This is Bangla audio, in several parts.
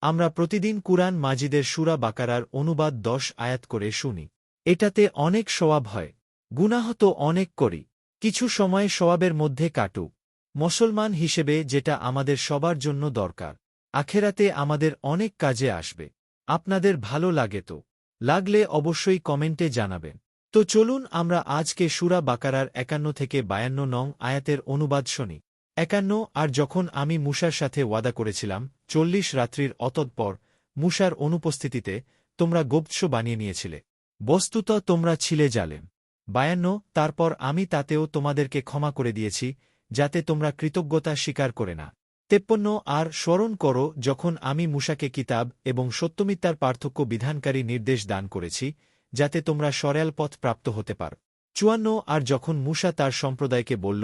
আমরা প্রতিদিন কুরআন মাজিদের সূরা বাকারার অনুবাদ 10 আয়াত করে শুনি। এটাতে অনেক সওয়াব হয়। গুনাহ তো অনেক করি। কিছু সময় সওয়াবের মধ্যে কাটুক। মুসলমান হিসেবে যেটা আমাদের সবার জন্য দরকার। আখেরাতে আমাদের অনেক কাজে আসবে। আপনাদের ভালো লাগে তো? লাগলে অবশ্যই কমেন্টে জানাবেন। তো চলুন আমরা আজকে সূরা বাকারার 51 থেকে 52 নং আয়াতের অনুবাদ শুনি। 51 আর যখন আমি মূসার সাথে ওয়াদা করেছিলাম 40 রাত্রির অতঃপর মূসার অনুপস্থিতিতে তোমরা গোপ্ৎস বানিয়ে নিয়েছিলে। বস্তুত তোমরা ছিলে জালেম। 52 তারপর আমি তাতেও তোমাদেরকে ক্ষমা করে দিয়েছি, যাতে তোমরা কৃতজ্ঞতা স্বীকার করে না। 53 আর স্মরণ করো যখন আমি মূসাকে কিতাব এবং সত্যমিথ্যার পার্থক্য বিধানকারী নির্দেশ দান করেছি, যাতে তোমরা সরল পথ প্রাপ্ত হতে পার। 54 আর যখন মূসা তার সম্প্রদায়কে বলল,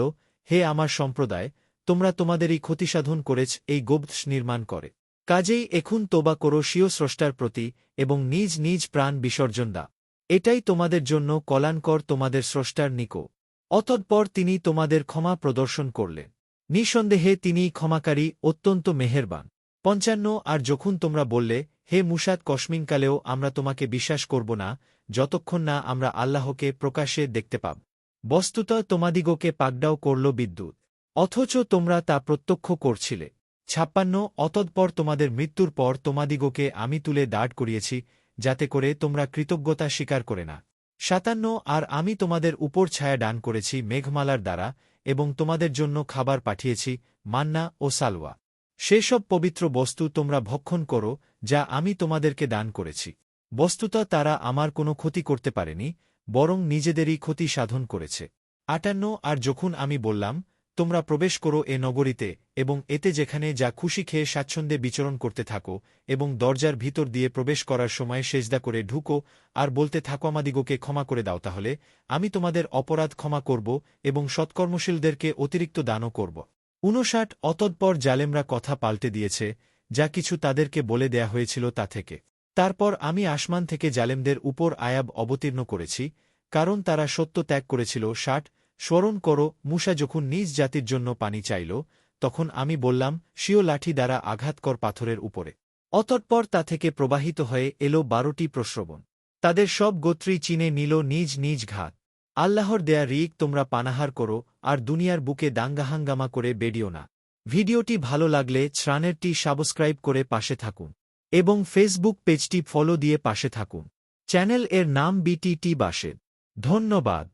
হে আমার সম্প্রদায়, তোমরা তোমাদেরই ক্ষতিসাধন করেছ এই গোব্ধস নির্মাণ করে। কাজেই এখন তোবা করো স্বীয় স্রষ্টার প্রতি এবং নিজ নিজ প্রাণ বিসর্জন দাও। এটাই তোমাদের জন্য কল্যাণকর তোমাদের স্রষ্টার নিকো। অতঃপর তিনি তোমাদের ক্ষমা প্রদর্শন করলেন। নিঃসন্দেহে তিনিই ক্ষমাকারী, অত্যন্ত মেহেরবান। 55 আর যখন তোমরা বললে, হে মূসা, কসমিনকালেও আমরা তোমাকে বিশ্বাস করব না, যতক্ষণ না আমরা আল্লাহকে প্রকাশ্যে দেখতে পাব। বস্তুত তোমাদিগকে পাকড়াও করল বিদ্যুৎ, অথচ তোমরা তা প্রত্যক্ষ করছিলে। 56 অতঃপর তোমাদের মৃত্যুর পর তোমাদিগকে আমি তুলে দাঁড় করিয়েছি, যাতে করে তোমরা কৃতজ্ঞতা স্বীকার করে না। 57 আর আমি তোমাদের উপর ছায়া দান করেছি মেঘমালার দ্বারা এবং তোমাদের জন্য খাবার পাঠিয়েছি, মান্না ও সালওয়া। সেসব পবিত্র বস্তু তোমরা ভক্ষণ করো, যা আমি তোমাদেরকে দান করেছি। বস্তুত তারা আমার কোনো ক্ষতি করতে পারেনি, বরং নিজেদেরই ক্ষতি সাধন করেছে। 58 আর যখন আমি বললাম, তোমরা প্রবেশ করো এ নগরীতে এবং এতে যেখানে যা খুশি খেয়ে স্বাচ্ছন্দ্যে বিচরণ করতে থাকো এবং দরজার ভিতর দিয়ে প্রবেশ করার সময় সেজদা করে ঢুকো আর বলতে থাকো আমাদিগকে ক্ষমা করে দাও, তাহলে আমি তোমাদের অপরাধ ক্ষমা করব এবং সৎকর্মশীলদেরকে অতিরিক্ত দানও করব। 59 অতঃপর জালেমরা কথা পাল্টে দিয়েছে, যা কিছু তাদেরকে বলে দেয়া হয়েছিল তা থেকে। তারপর আমি আসমান থেকে জালেমদের উপর আয়াব অবতীর্ণ করেছি, কারণ তারা সত্য ত্যাগ করেছিল। 60 স্মরণ করো মূসা যখন নিজ জাতির জন্য পানি চাইল, তখন আমি বললাম, স্বীয় লাঠি দ্বারা আঘাত কর পাথরের উপরে। অতঃপর তা থেকে প্রবাহিত হয়ে এলো 12টি প্রস্রবণ। তাদের সব গোত্রী চিনে নিল নিজ নিজ ঘাত। আল্লাহর দেয়া রিক তোমরা পানাহার করো আর দুনিয়ার বুকে দাঙ্গাহাঙ্গামা করে বেডিও না। ভিডিওটি ভালো লাগলে চ্যানেলটি সাবস্ক্রাইব করে পাশে থাকুন এবং ফেসবুক পেজটি ফলো দিয়ে পাশে থাকুন। চ্যানেল এর নাম বিটিটি বাসেদ। ধন্যবাদ।